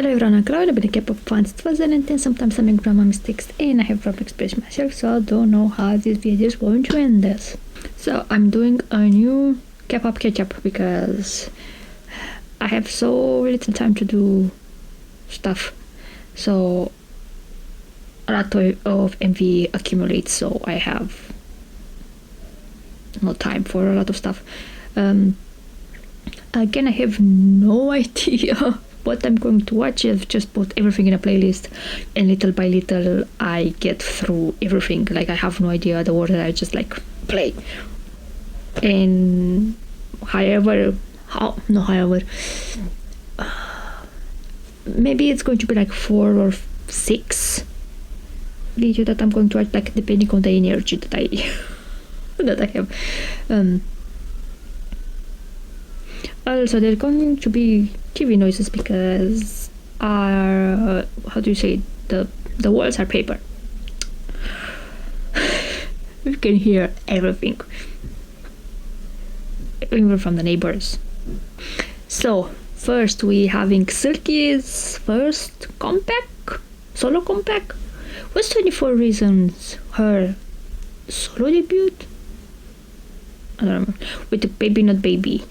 Hello everyone, I'm Claudia, but the Kpop fans 2010. Sometimes I make drama mistakes and I have problem expressing myself, so I don't know how this video is going to end this. So I'm doing a new Kpop catch-up because I have so little time to do stuff. So a lot of MV accumulates, so I have no time for a lot of stuff. Again, I have no idea what I'm going to watch. I've just put everything in a playlist, and little by little I get through everything. Like, I have no idea the order, I just like play. And maybe it's going to be like 4 or 6 video that I'm going to watch, like depending on the energy that I that I have. Also, there's going to be TV noises because how do you say it? The walls are paper. You can hear everything, even from the neighbors. So first we having SEULGI's first solo comeback. Was 24 Reasons her solo debut? I don't remember. With the Baby Not Baby.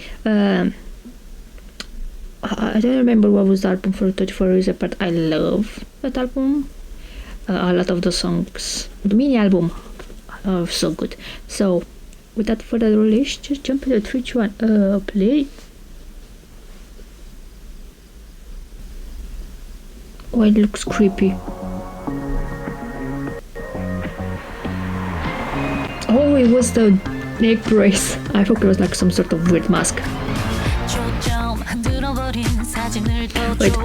I don't remember what was the album for 24 Reasons, but I love that album. A lot of the songs, the mini album, are so good. So without further ado, let's just jump into 3, 2, 1, play. Oh, it looks creepy. Oh, it was the neck brace. I thought it was like some sort of weird mask. Wait.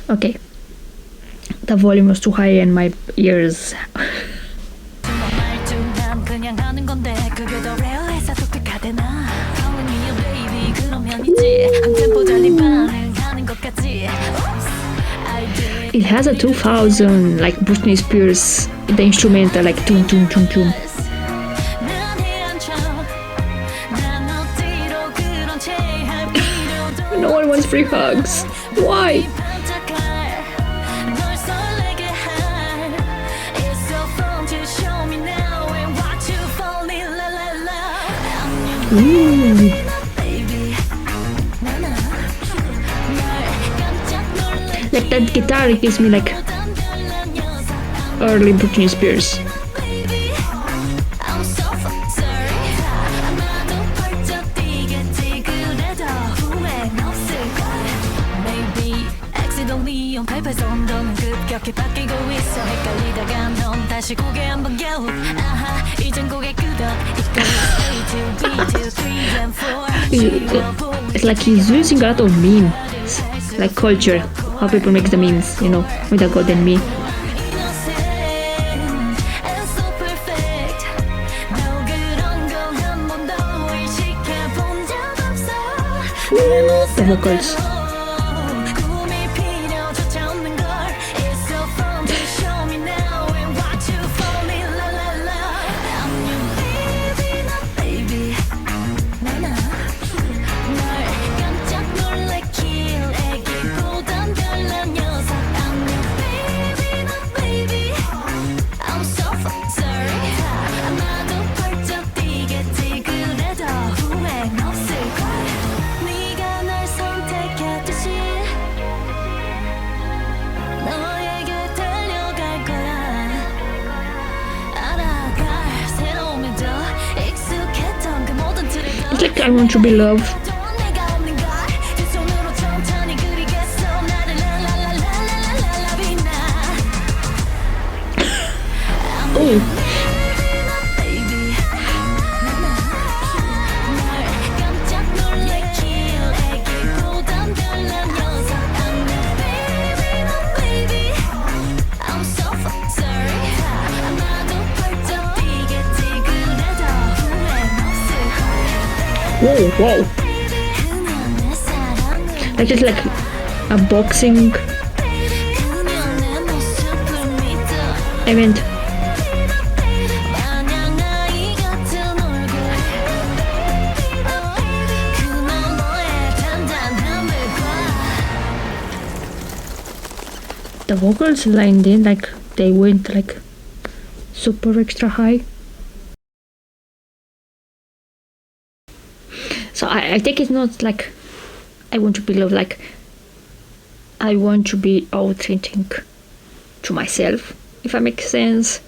Okay. The volume was too high and my ears. It has a 2000 like Britney Spears, the instrumental, like toom toom toom toom. No one wants free hugs. Why? Ooh. Like, that guitar, it gives me like early Britney Spears. It's like he's using a lot of memes, like culture, how people make the memes, you know, with a golden me. The vocals. It's like I want to be loved. Oh. Whoa, whoa. Like, it's like a boxing event. the vocals lined in, like they went like super extra high. So I think it's not like I want to be loved, like I want to be authentic to myself, if that makes sense.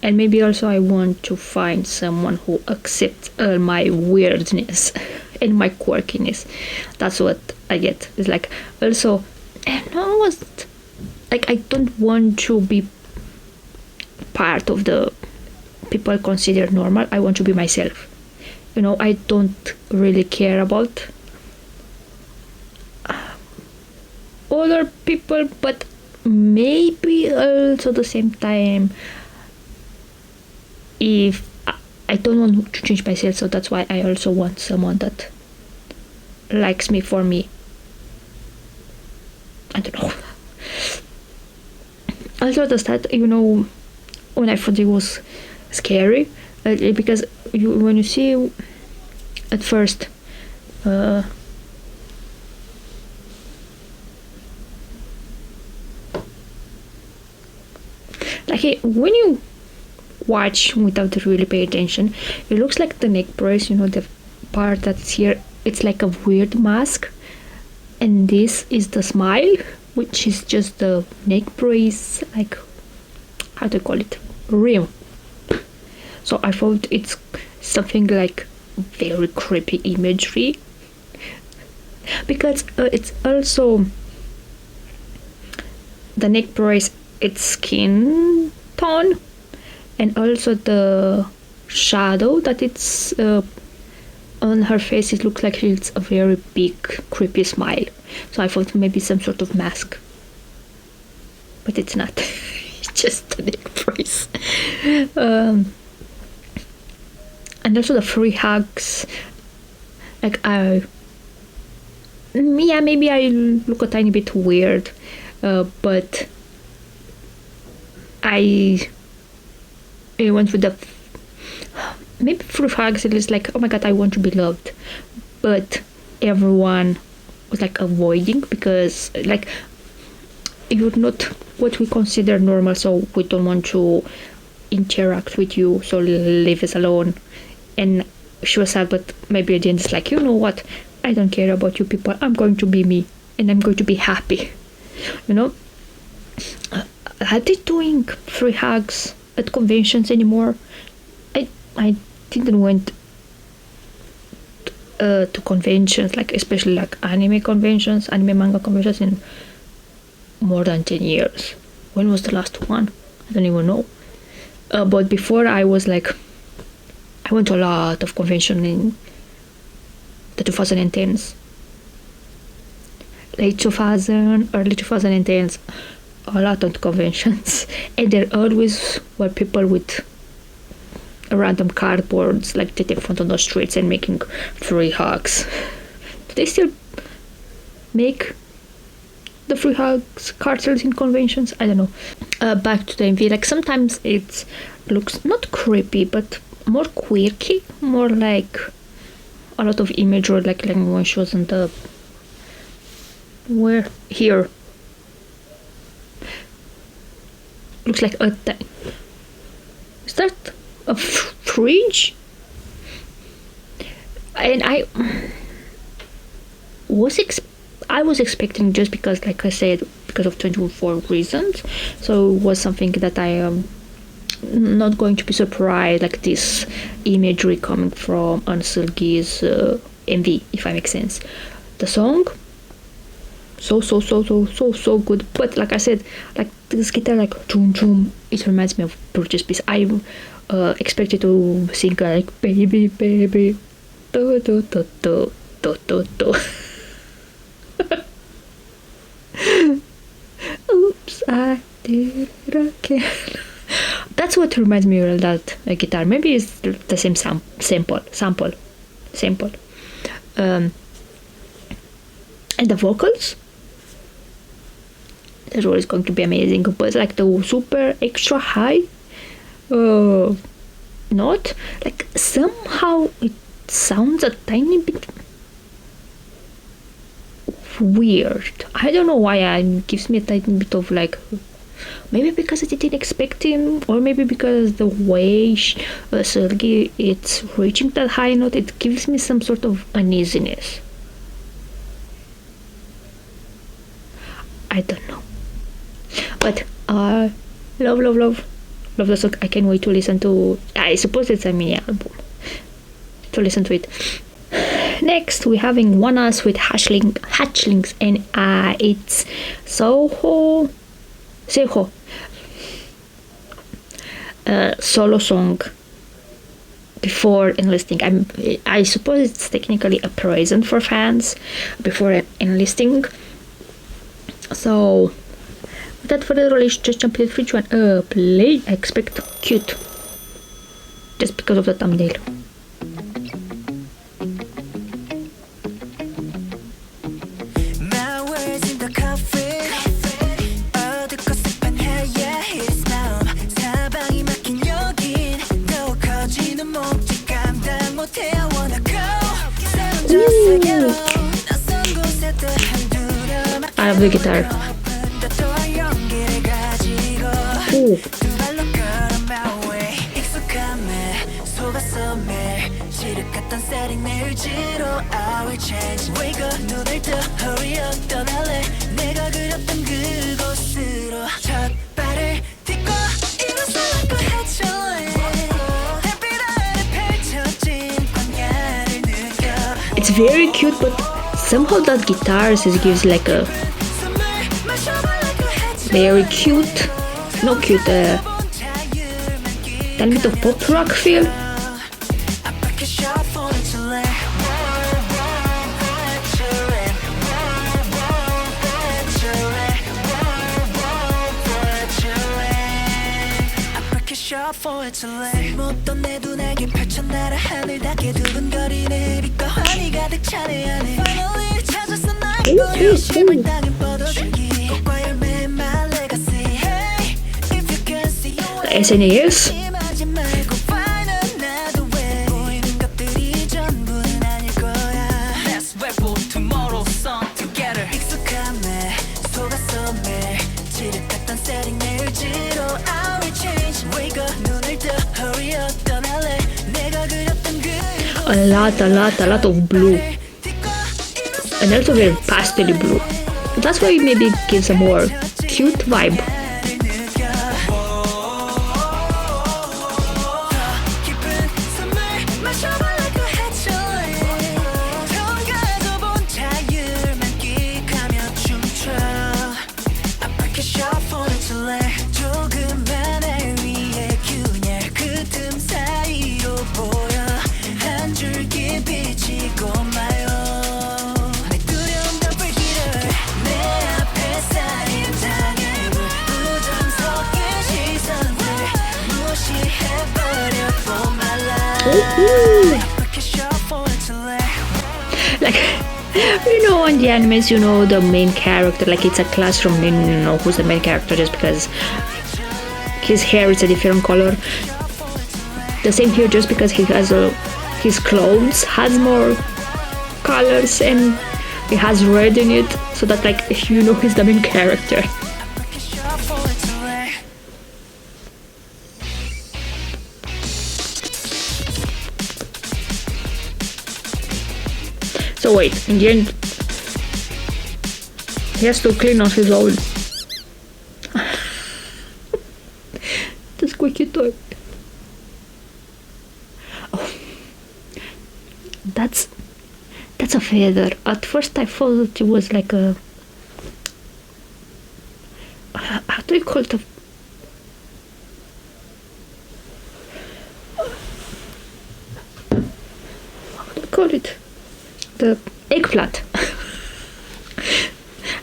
And maybe also I want to find someone who accepts all my weirdness and my quirkiness. That's what I get. It's like also, like I don't want to be part of the people consider normal. I want to be myself. You know, I don't really care about other people, but maybe also at the same time, if I don't want to change myself, so that's why I also want someone that likes me for me. I don't know. Also at the start, you know, when I thought it was scary, because when you see at first like when you watch without really pay attention, it looks like the neck brace, you know, the part that's here, it's like a weird mask, and this is the smile, which is just the neck brace, like, how to call it, rim. So I thought it's something like very creepy imagery, because it's also the neck brace, it's skin tone, and also the shadow that it's on her face, it looks like it's a very big creepy smile. So I thought maybe some sort of mask, but it's not. It's just a neck brace. And also the free hugs, like maybe I look a tiny bit weird, but I went with the maybe free hugs. It is like, oh my god, I want to be loved, but everyone was like avoiding, because like you're not what we consider normal, so we don't want to interact with you, so leave us alone. And she was sad, but maybe at the end it's like, you know what, I don't care about you people, I'm going to be me and I'm going to be happy, you know. Are they doing free hugs at conventions anymore? I didn't went to conventions, like especially like anime conventions, anime manga conventions, in more than 10 years. When was the last one? I don't even know. But before, I was like, I went to a lot of convention in the 2010s, late 2000, early 2010s, a lot of conventions, and there always were people with random cardboards, like they take front on the streets and making free hugs. Do they still make the free hugs cartels in conventions? I don't know. Back to the MV, like sometimes it looks not creepy, but more quirky, more like a lot of imagery, like when she was on the here. Looks like a is that a fridge? And I was expecting, just because, like I said, because of 24 reasons, so it was something that I am not going to be surprised, like this imagery coming from SEULGI's MV, if I make sense. The song, so good, but like I said, like this guitar, like zoom zoom, it reminds me of Purchase Piece. I expected to sing like baby baby do do do do do do do. Oops, I did it again. That's what reminds me of that guitar. Maybe it's the same sample. And the vocals, that role is going to be amazing, but like the super extra high, not like, somehow it sounds a tiny bit weird. I don't know why. It gives me a tiny bit of like, maybe because I didn't expect him, or maybe because the way SEULGI it's reaching that high note, it gives me some sort of uneasiness. I don't know, but love the song. I can't wait to listen to. I suppose it's a mini album to listen to it. Next, we're having ONEUS with Hatchlings, and it's SEOHO solo song before enlisting. I suppose it's technically a present for fans before enlisting. So without further ado, let's just jump into which one. Play. I expect cute just because of the thumbnail. I love the guitar. Ooh. It's very cute, but somehow that guitar gives like a very cute, not cute, tiny bit of pop rock feel. SNES. A lot of blue, and also very pastel blue. That's why maybe it gives a more cute vibe. Like, you know, on the animes, you know, the main character, like it's a classroom, you know who's the main character just because his hair is a different color. The same here, just because he has his clothes has more colors and it has red in it, so that like you know he's the main character. So wait, in the end, he has to clean on his own. The squeaky toy. Oh, that's a feather. At first I thought it was like a, how do you call it? How do you call it? The eggplant.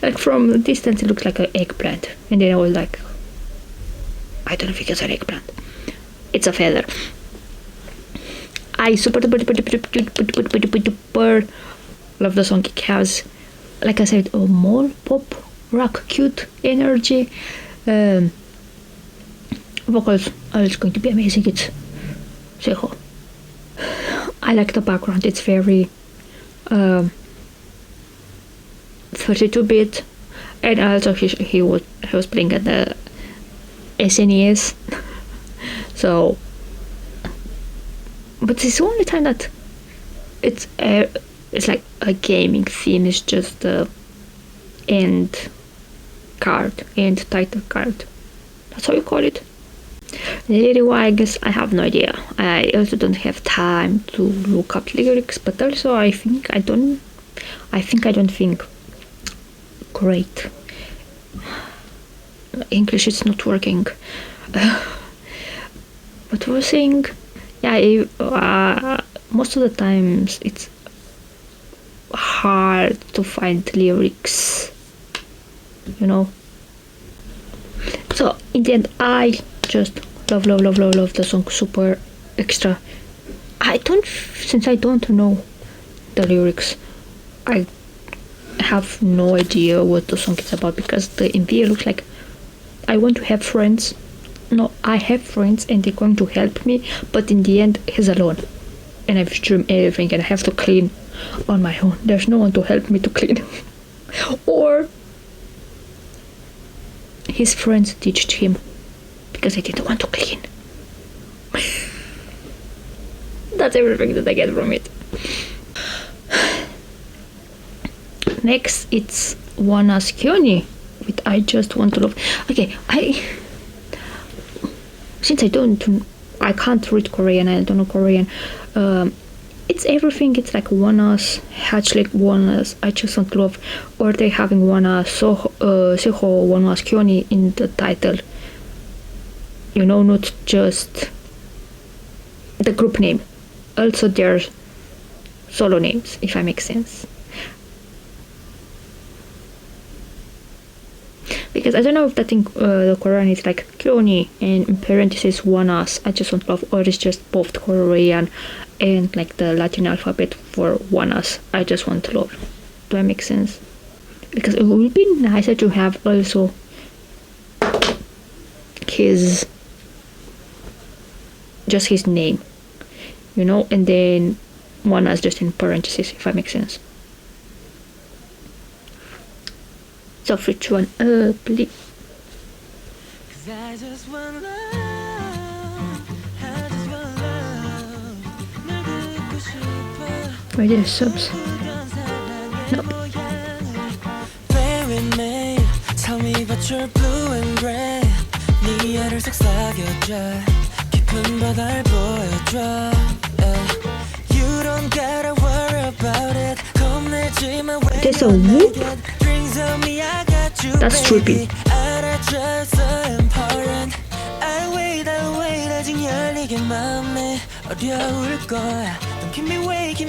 Like from a distance it looks like an eggplant, and then I was like, I don't know if it's an eggplant. It's a feather. I super love the song. It has, like I said, a more pop rock cute energy. Vocals are just going to be amazing. It's SEOHO. I like the background. It's very 32-bit, and also he was playing at the SNES. So, but it's the only time that it's like a gaming theme. Is just the end title card. That's how you call it. Really, why? I guess I have no idea. I also don't have time to look up lyrics, but also I don't think great. English is not working. But we're saying, yeah, most of the times it's hard to find lyrics, you know. So in the end, I just love the song super extra. Since I don't know the lyrics, I have no idea what the song is about, because the MV looks like I want to have friends. No, I have friends and they're going to help me, but in the end he's alone and I've streamed everything and I have to clean on my own. There's no one to help me to clean. Or his friends teached him because I didn't want to clean. That's everything that I get from it. Next, it's ONEUS KEONHEE with I Just Want to Love. Okay, since I can't read Korean, I don't know Korean. It's everything. It's like ONEUS, HATCHLING, ONEUS, I Just Want to Love, or they having ONEUS, SEOHO, ONEUS KEONHEE in the title. You know, not just the group name, also their solo names, if I make sense. Because I don't know if that in the Korean is like KEONHEE and in parentheses ONEUS, I Just Want to Love, or it's just both Korean and like the Latin alphabet for ONEUS, I Just Want to Love. Do I make sense? Because it would be nicer to have also his name, you know, and then ONEUS just in parentheses, if I make sense. So which one? Please. Where are the subs? Nope. Tell me about your blue and gray. 니를 속삭여줘. 깊은 바다를 보여줘. You don't gotta worry about it. 겁내지만 왜 There's a whoop. That's trippy. I'll wait 아직 열리게 맘에 어려울 거야. Don't keep me waiting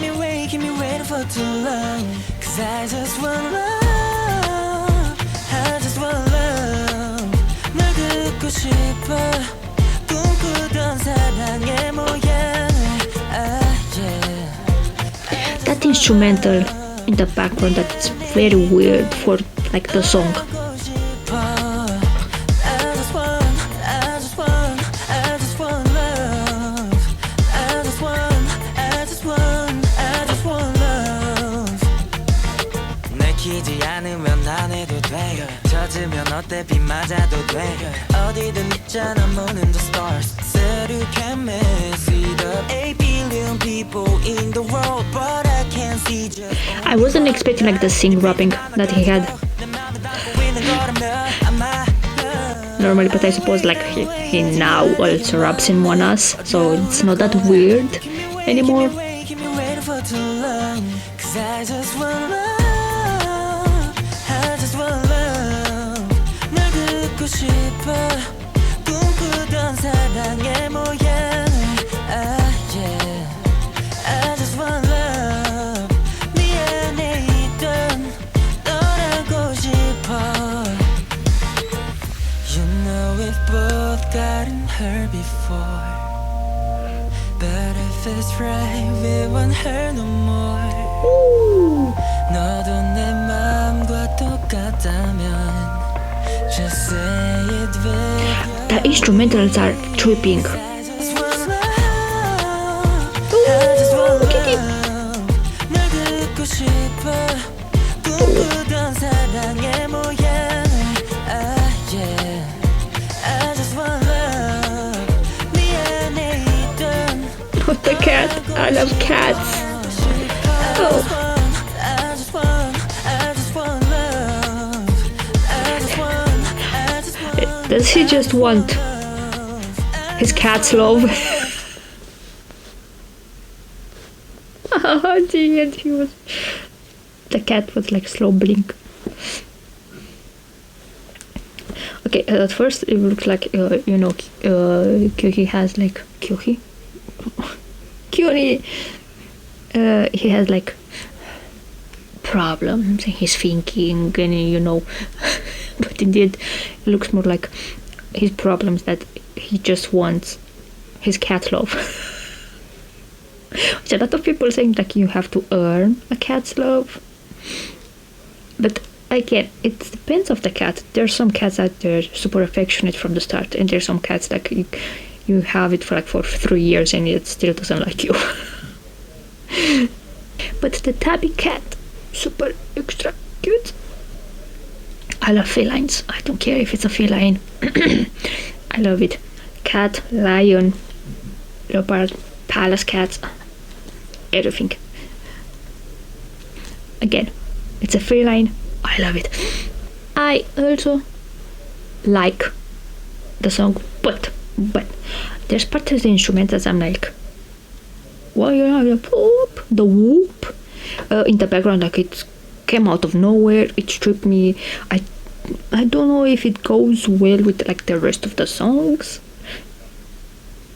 for too long. Cause I just want love. I just want love. 널 듣고 싶어. 꿈꾸던 사랑의 모양을 That instrumental in the background, that's very weird for like the song. I wasn't expecting like the sing rapping that he had normally, but I suppose like he now also raps in ONEUS, so it's not that weird anymore. Her before, but if it's right, we want her no more. 너도 내 마음과 똑같다면 just say it with The instrumentals are tripping. Look at it. cat. I love cats. Oh. Does he just want his cat's love? Oh, gee, and the cat was like slow blink. Okay, at first it looks like Kyohee has like Kyohee. He has like problems and he's thinking and but indeed it looks more like his problems that he just wants his cat love. Which a lot of people saying like you have to earn a cat's love, but again it depends of the cat. There's some cats that they're super affectionate from the start, and there's some cats like you have it for 3 years and it still doesn't like you. But the tabby cat, super extra cute. I love felines. I don't care if it's a feline. I love it. Cat, lion, leopard, palace cats, everything. Again, it's a feline. I love it. I also like the song, but there's part of the instrument that I'm like, well, the whoop in the background, like it came out of nowhere. It stripped me. I don't know if it goes well with like the rest of the songs.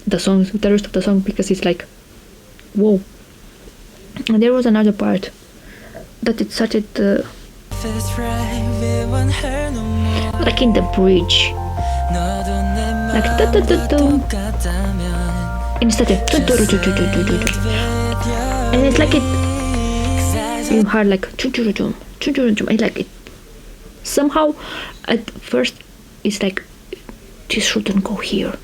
With the rest of the song, because it's like, whoa. And there was another part that it started like in the bridge, like da da da da, and it started and it's like you heard like and like it somehow at first it's like this shouldn't go here,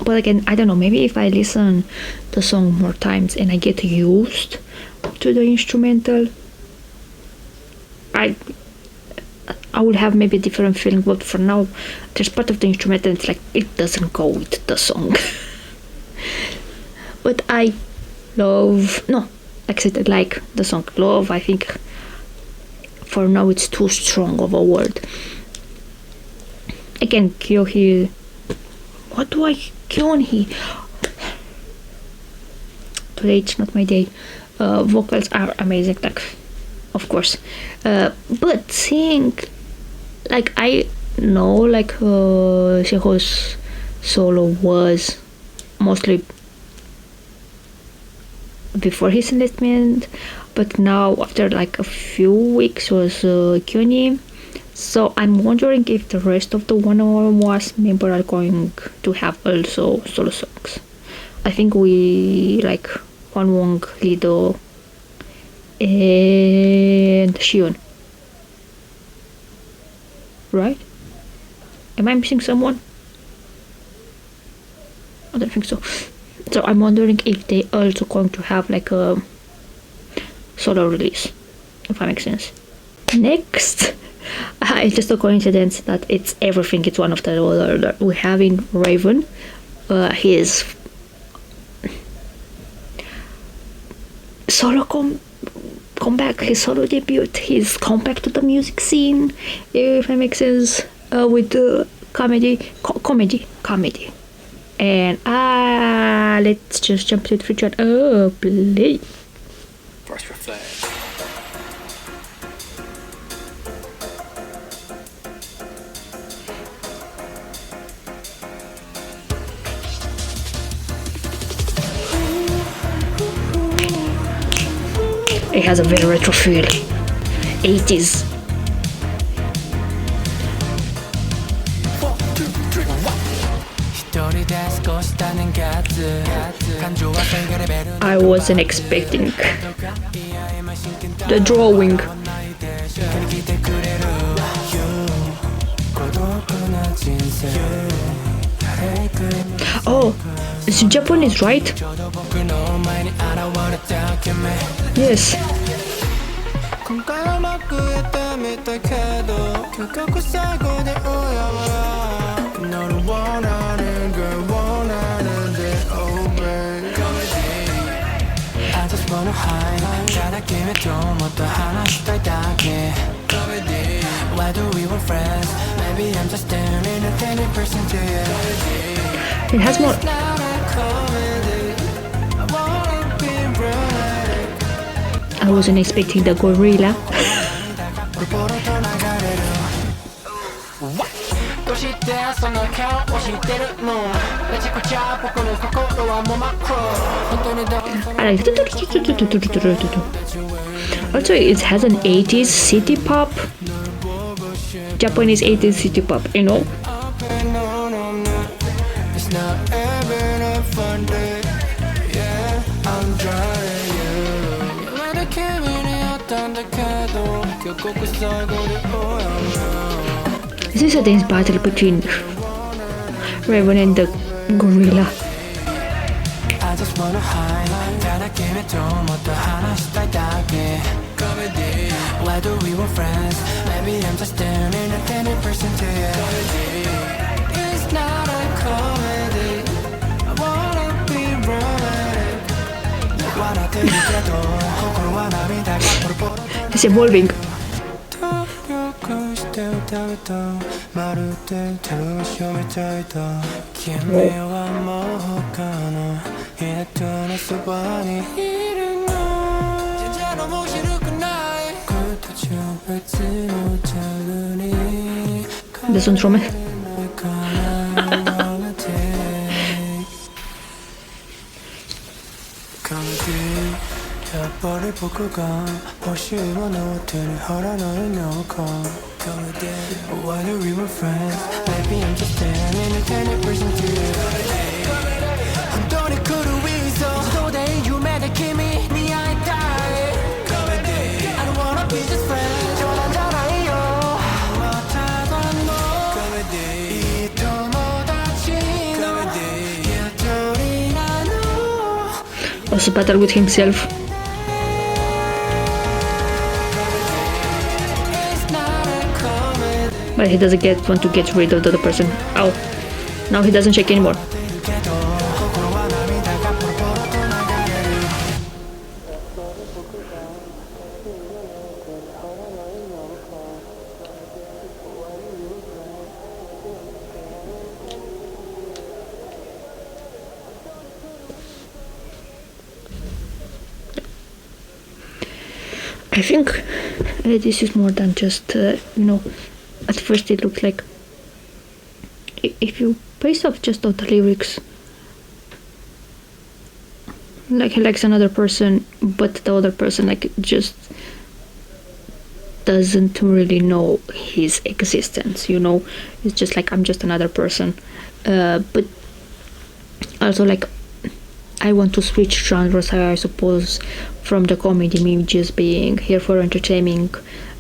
but again I don't know, maybe if I listen the song more times and I get used to the instrumental, I will have maybe a different feeling. But for now there's part of the instrumental and it's like it doesn't go with the song. But I love, no, like I said, I like the song. Love, I think for now it's too strong of a word. Again, Kyohee, Keonhee, today it's not my day. Vocals are amazing, like, of course, but sing, like, I know like SEOHO's solo was mostly before his enlistment, but now after like a few weeks was Keonhee. So I'm wondering if the rest of the ONEUS member are going to have also solo songs. I think we like Hwanwoong, Lido, and Xion, right? Am I missing someone? I don't think so. So I'm wondering if they also going to have like a solo release, if that makes sense. Next, it's just a coincidence that it's everything. It's one of the other. We're having RAVN, his solo comeback, his solo debut, his comeback to the music scene, if that makes sense, with the comedy. And let's just jump to the feature. Oh, play. First reflect. It has a very retro feel. 80s. I wasn't expecting the drawing. Oh, it's Japanese, right? Yes. wanna hide. Gotta give it to what the hanaしたいだけ Why do we were friends? Maybe I'm just staring at any person to you. It has more. It's not a comedy. I wanna be romantic. I wasn't expecting the gorilla. どうしてその顔を知ってるのめちゃくちゃ僕の心はもう真っ黒本当にどう I like also it has an 80s city pop, Japanese 80s city pop, you know. It's not even a fun day. Yeah, I'm trying you. まだ君に会ったんだけど結局最後で終わる This is a dance battle between Raven and the gorilla. I just wanna hide. Gotta give it to what the hanaしたいだけ Why do we were friends? Maybe I'm just staring at any person to you. It's not a comedy. I wanna be romantic. 笑ってるけど心は涙がポロポロ It's evolving. 努力して歌うとまるでテレビショーみたいだ君はもう他の人のそばにいるの全然面白くない僕たちは別のジャンルに This one's Roman. やっぱり僕が欲しいものを手に入らないのか Why do we were friends? Maybe I'm just staring at any person to you 本当に来るいぞ自動で夢で君に会いたい I don't wanna be just friends 冗談じゃないよただのいい友達の一人なの Also battle with himself. But he doesn't want to get rid of the other person. Ow. Now he doesn't shake anymore. I think this is more than just, at first it looks like if you base off just of the lyrics, like he likes another person, but the other person like just doesn't really know his existence, it's just like I'm just another person, but also like I want to switch genres, I suppose, from the comedy, maybe just being here for entertaining,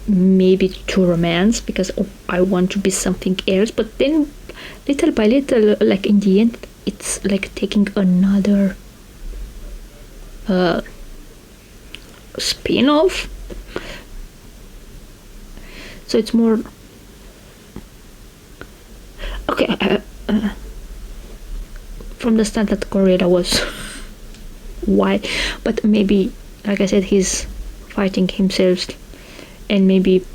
maybe to romance, because I want to be something else. But then little by little, like in the end, it's like taking another spin-off. So it's more okay. From the start that gorilla was why, but maybe like I said, he's fighting himself and maybe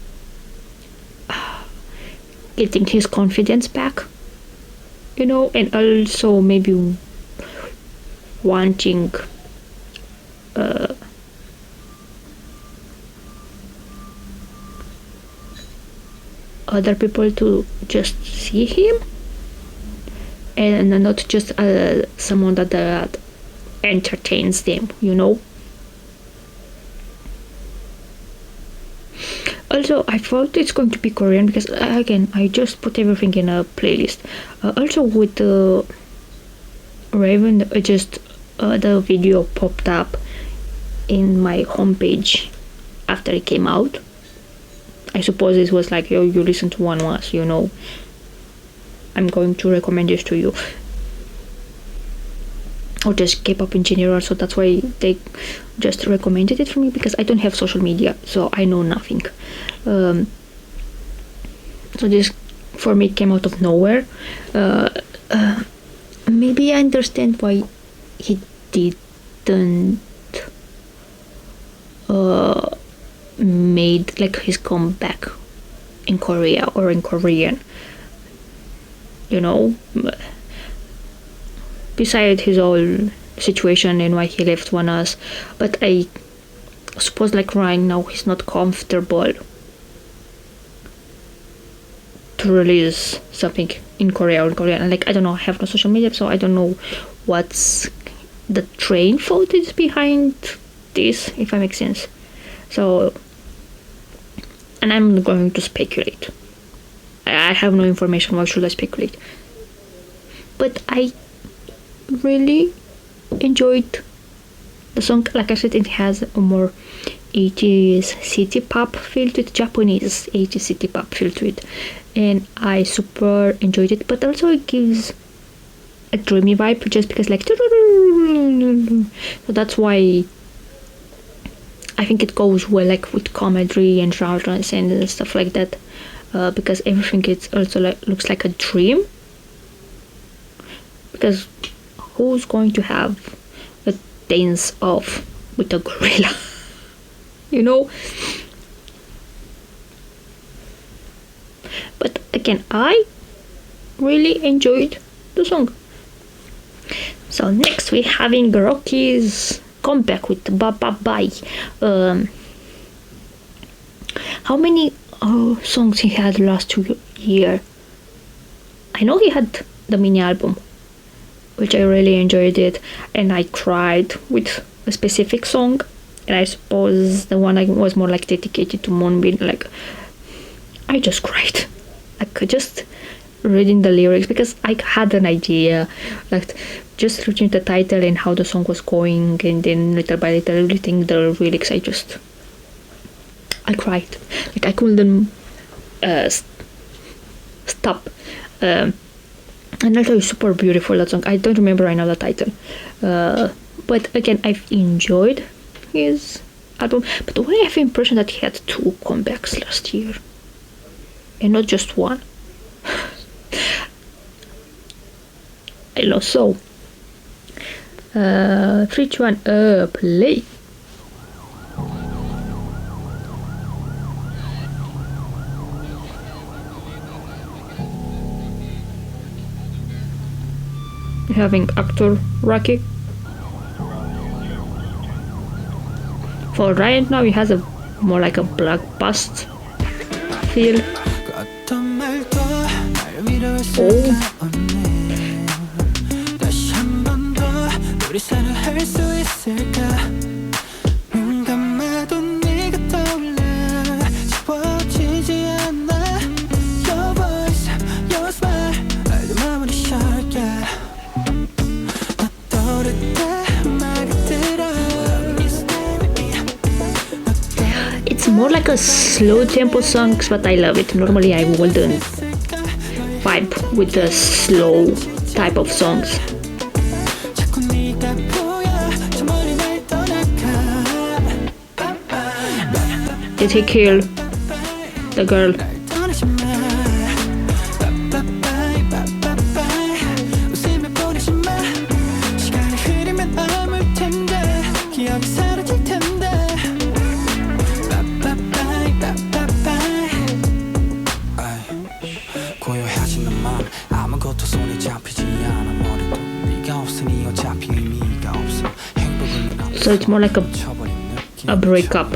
getting his confidence back, and also maybe wanting other people to just see him and not just someone that entertains them, Also, I thought it's going to be Korean because again, I just put everything in a playlist. Also, with the Raven, just the video popped up in my homepage after it came out. I suppose it was like, yo, you listen to ONEUS, I'm going to recommend this to you, or just K-pop in general. So that's why they just recommended it for me, because I don't have social media, so I know nothing. So this for me came out of nowhere. Maybe I understand why he didn't made like his comeback in Korea or in Korean, you know, beside his whole situation and why he left ONEUS. But I suppose like right now he's not comfortable to release something in Korea or in Korean. And like I don't know, I have no social media, so I don't know what's the train thought is behind this, if I make sense. So, and I'm going to speculate. I have no information. Why should I speculate? But I really enjoyed the song. Like I said, it has a more 80s city pop feel to it, Japanese 80s city pop feel to it, and I super enjoyed it. But also it gives a dreamy vibe, just because like, so that's why I think it goes well like with comedy and genres and stuff like that, because everything it's also like looks like a dream. Because who's going to have a dance off with a gorilla? You know? But again, I really enjoyed the song. So next we're having Rocky's comeback with Bye Bye Bye. How many songs he had last year? I know he had the mini album, which I really enjoyed it, and I cried with a specific song, and I suppose the one I was more like dedicated to Moonbin, like I just cried. Like just reading the lyrics, because I had an idea, like just reading the title and how the song was going, and then little by little reading the lyrics, I cried. Like I couldn't stop. And also it's super beautiful, that song. I don't remember right now the title, but again I've enjoyed his album. But why I have the impression that he had 2 comebacks last year and not just one. I know. So 3, 2, 1, play. Having actor Rocky. For right now, he has a more like a black bust feel. It's more like a slow tempo song, but I love it. Normally I wouldn't vibe with the slow type of songs. Did he kill the girl? So it's more like a breakup.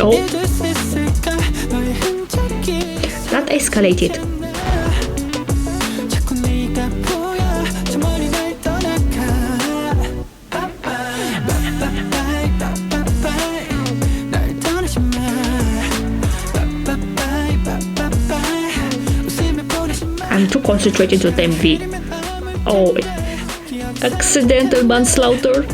Oh, that escalated. I'm too concentrated with MV. Oh, accidental manslaughter.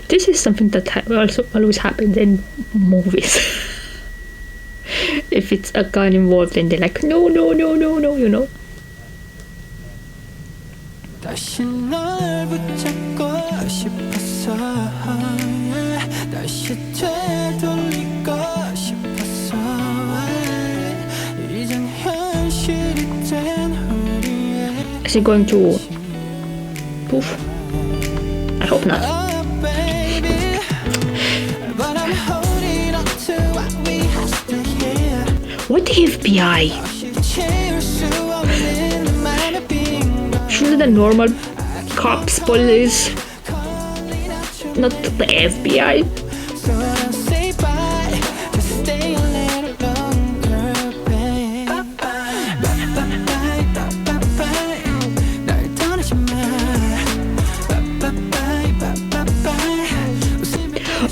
This is something that also always happens in movies. If it's a gun involved, then they're like, no, no, no, no, no, you know. 다시 널 붙잡고 싶었어 다시 되돌리고 싶었어 이젠 현실이 된 우리의 Is he going to poof? I hope not. What the FBI? Shouldn't the normal cops, police, not the FBI?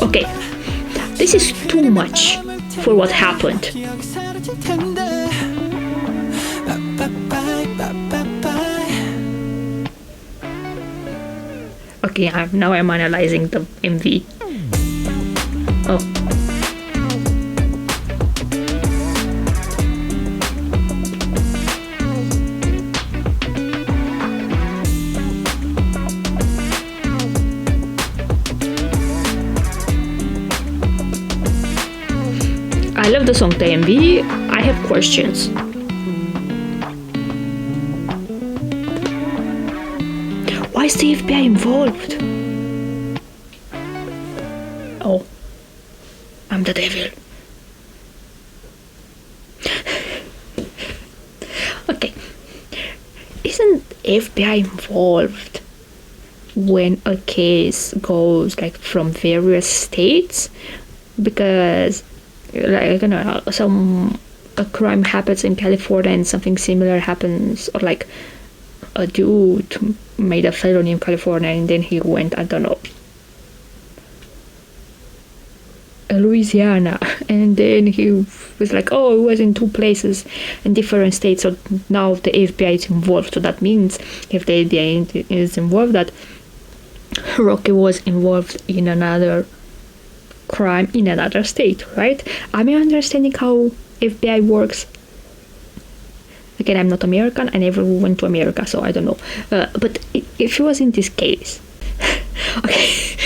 Okay, this is too much for what happened. Okay, now I'm analyzing the MV. Oh. I love the song, the MV. I have questions. Why is the FBI involved? Oh, I'm the devil. Okay, isn't FBI involved when a case goes like from various states? Because like, you know, a crime happens in California and something similar happens, or like a dude made a felony in California and then he went, I don't know, Louisiana, and then he was like, oh, it was in two places in different states, so now the FBI is involved. So that means if the FBI is involved, that Rocky was involved in another crime in another state, right? Am I understanding how FBI works? Again, I'm not American. I never went to America, so I don't know. But if it was in this case, okay,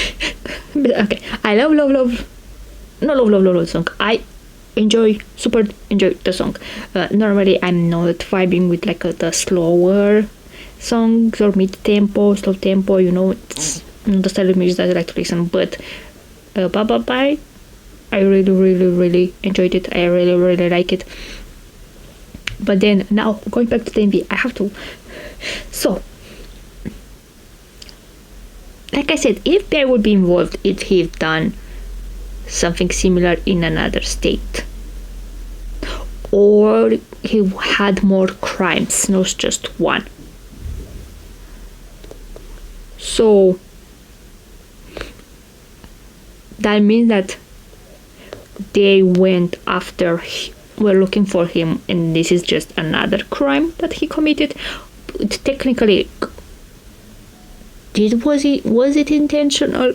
okay, I love the song. I super enjoy the song. Normally, I'm not vibing with like the slower songs or mid-tempo, slow tempo. You know, it's not the style of music that I like to listen. But Bye Bye Bye, I really enjoyed it. I really like it. But then now going back to the MV, I have to. So, like I said, if I would be involved, if he'd done something similar in another state, or he had more crimes, not just one. So that means that they went after, were looking for him, and this is just another crime that he committed. Technically, was it intentional?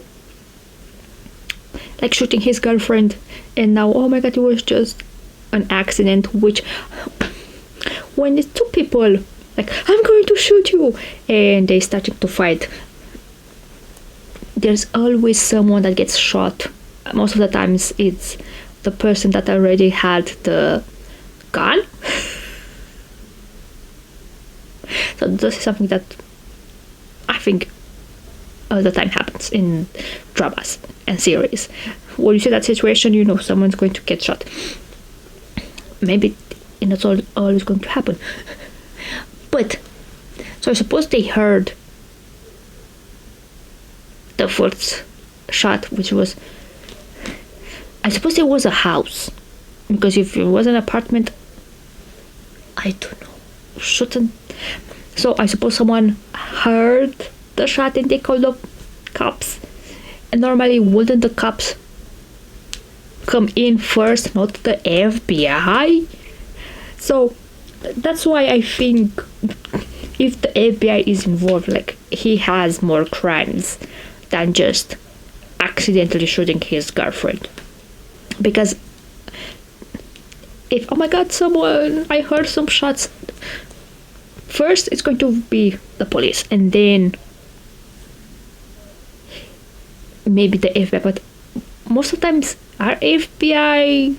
Like shooting his girlfriend, and now, oh my god, it was just an accident. Which, when it's two people, like, I'm going to shoot you, and they starting to fight, there's always someone that gets shot. Most of the times it's the person that already had the gun. So this is something that I think all the time happens in dramas and series. When you see that situation, you know someone's going to get shot. Maybe it's not always going to happen. But, so I suppose they heard the first shot, which was, I suppose it was a house, because if it was an apartment, I don't know, shouldn't. So I suppose someone heard the shot and they called the cops. And normally, wouldn't the cops come in first, not the FBI? So that's why I think if the FBI is involved, like, he has more crimes than just a accidentally shooting his girlfriend. Because if, oh my god, someone, I heard some shots, first it's going to be the police, and then maybe the FBI, but most of the times our FBI,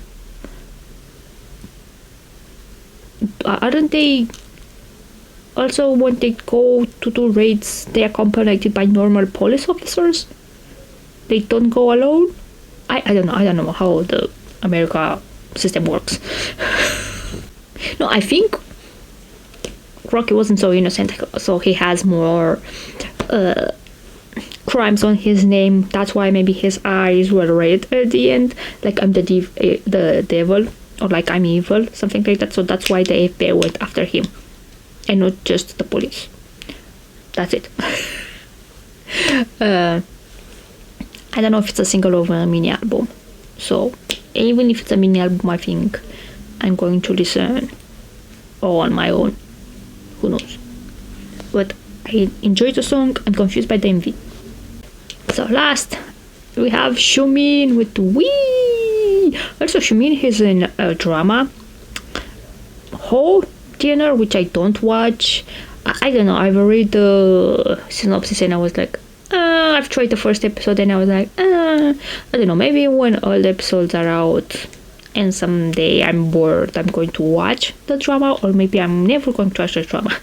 aren't they also, when they go to do raids, they are accompanied by normal police officers? They don't go alone? I don't know how the America system works. No, I think Rocky wasn't so innocent, so he has more crimes on his name. That's why maybe his eyes were red at the end, like I'm the devil, or like I'm evil, something like that. So that's why the FBI went after him, and not just the police. That's it. I don't know if it's a single or a mini album. So even if it's a mini album, I think I'm going to listen on my own. Who knows? But I enjoyed the song. I'm confused by the MV. So last we have XIUMIN with Wee. Also XIUMIN is in a drama whole genre, which I don't watch. I don't know. I've read the synopsis and I was like, I've tried the first episode and I was like, I don't know. Maybe when all the episodes are out and someday I'm bored, I'm going to watch the drama, or maybe I'm never going to watch the drama.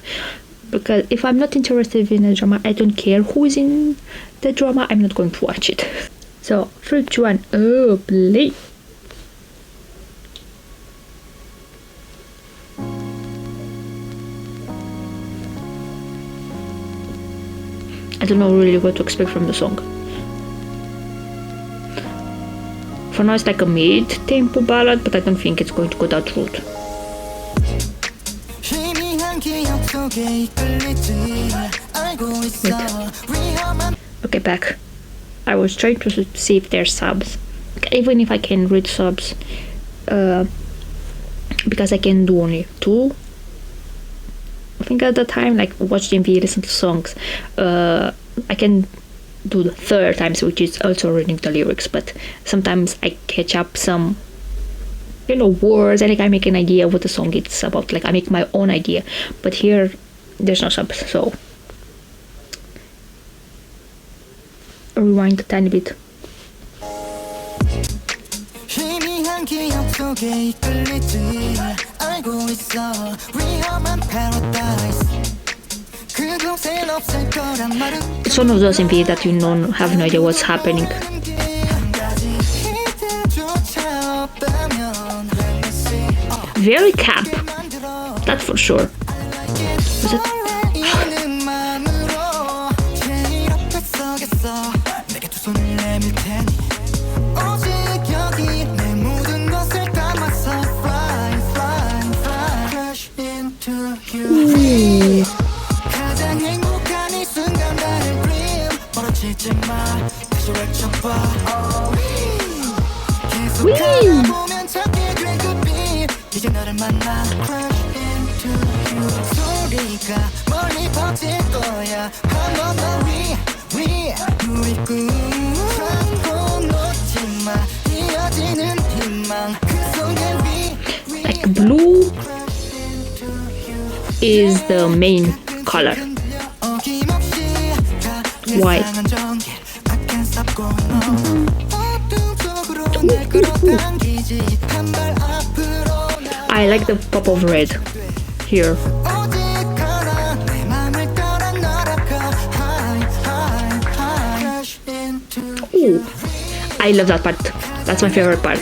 Because if I'm not interested in a drama, I don't care who is in the drama, I'm not going to watch it. So 3, 2, 1, oh, play. I don't know really what to expect from the song. For now it's like a mid-tempo ballad, but I don't think it's going to go that route. Wait. Okay, back. I was trying to see if there's subs. Even if I can read subs, because I can do only 2. I think at the time, like watch the MV, listen to songs. I can do the 3rd times, which is also reading the lyrics, but sometimes I catch up some, words, and like I make an idea what the song is about. Like I make my own idea, but here there's no subs, so rewind a tiny bit. It's one of those MV that you have no idea what's happening. Very cap, that's for sure. Is it? Like blue is the main color. White. I like the pop of red here. Ooh, I love that part. That's my favorite part.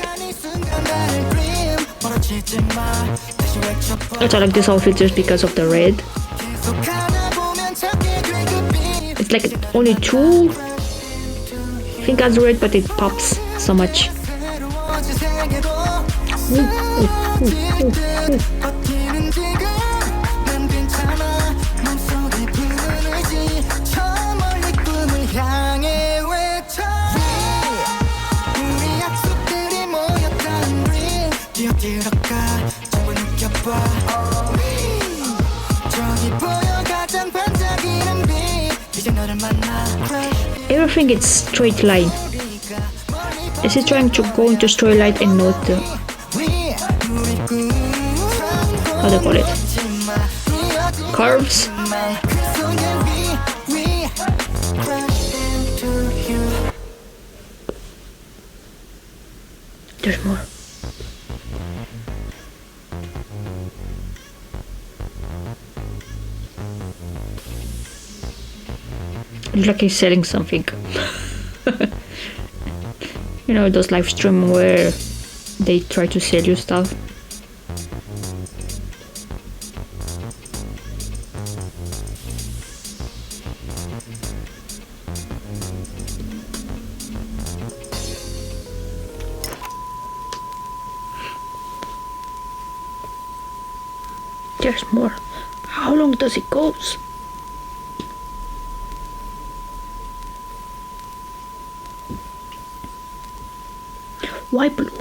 Also, I like this outfit just because of the red. It's like only 2 fingers red, but it pops so much. Everything is straight line. Is he trying to go into storyline and not how do you call it? Curves? There's more. It's like he's selling something. You know those live stream where they try to sell you stuff. There's more. How long does it go? Why blue?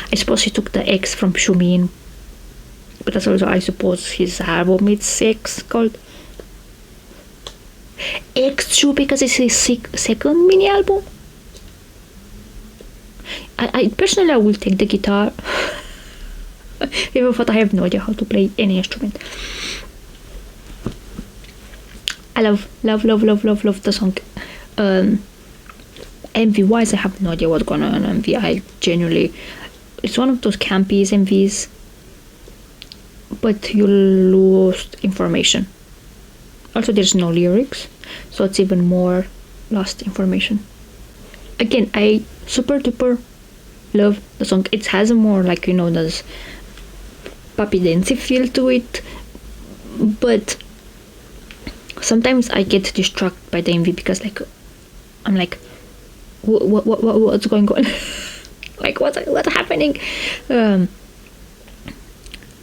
I suppose he took the X from XIUMIN, but that's also, I suppose, his album it's X called X2 because it's his second mini album. I personally I will take the guitar. Even though I have no idea how to play any instrument. I love the song. MV wise, I have no idea what's going on MV. I genuinely, it's one of those campy MVs, but you lose information. Also, there's no lyrics, so it's even more lost information. Again, I super duper love the song. It has a more like, you know, this puppy dancey feel to it, but sometimes I get distracted by the MV because like I'm like, what's going on? Like what's happening?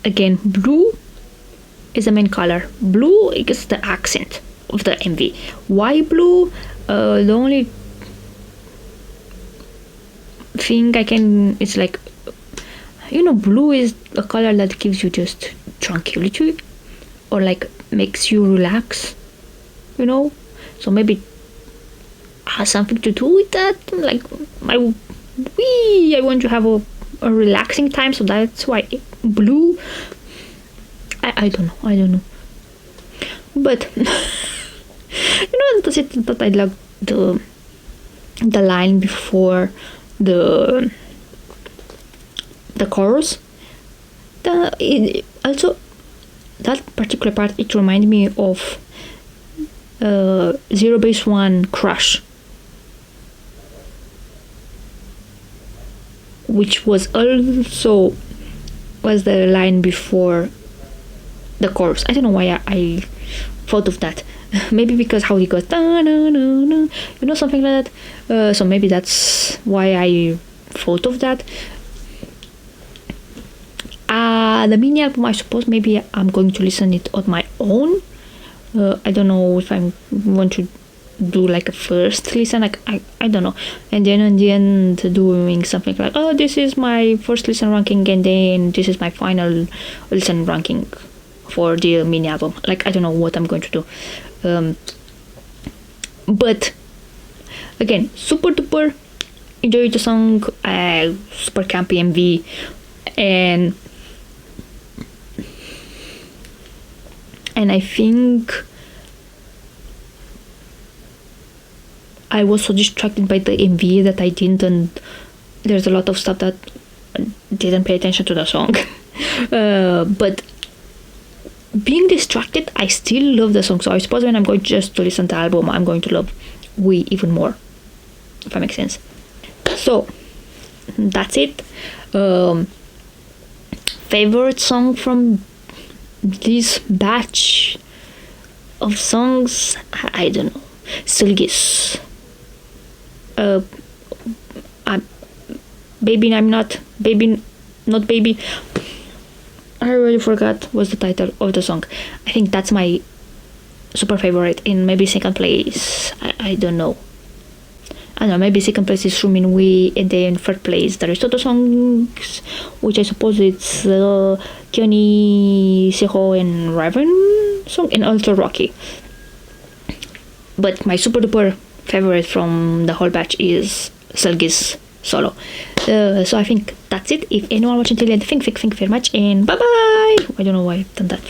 Again, blue is the main color. Blue is the accent of the MV. Why blue? The only thing I can, it's like, you know, blue is a color that gives you just tranquility or like makes you relax, you know, so maybe it has something to do with that. Like I want to have a relaxing time, so that's why blue. I don't know, but you know, that's it, that I like the line before the chorus. Also that particular part, it reminded me of Zero Base One Crush, which was also was the line before the chorus. I don't know why I thought of that. Maybe because how he goes, you know, something like that. So maybe that's why I thought of that. The mini album, I suppose maybe I'm going to listen it on my own. I don't know if I want to do like a first listen, like I don't know, and then in the end doing something like, oh, this is my first listen ranking and then this is my final listen ranking for the mini album. Like I don't know what I'm going to do. But again, super duper enjoyed the song, super campy MV, and I think I was so distracted by the MV that I didn't, there's a lot of stuff that didn't pay attention to the song. But being distracted, I still love the song. So I suppose when I'm going just to listen to the album, I'm going to love We even more, if that makes sense. So that's it. Favorite song from this batch of songs, I don't know. SEULGI's Baby I'm Not Baby, Not Baby. I already forgot what's the title of the song. I think that's my super favorite. In maybe second place, I don't know. I don't know, maybe second place is SEUHO I, and then third place there is Toto songs, which I suppose it's KEONHEE, SEOHO, and RAVN song, and also Rocky. But my super duper favorite from the whole batch is SEULGI's solo. So I think that's it. If anyone watching till the end, thank you very much, and bye bye. I don't know why I've done that.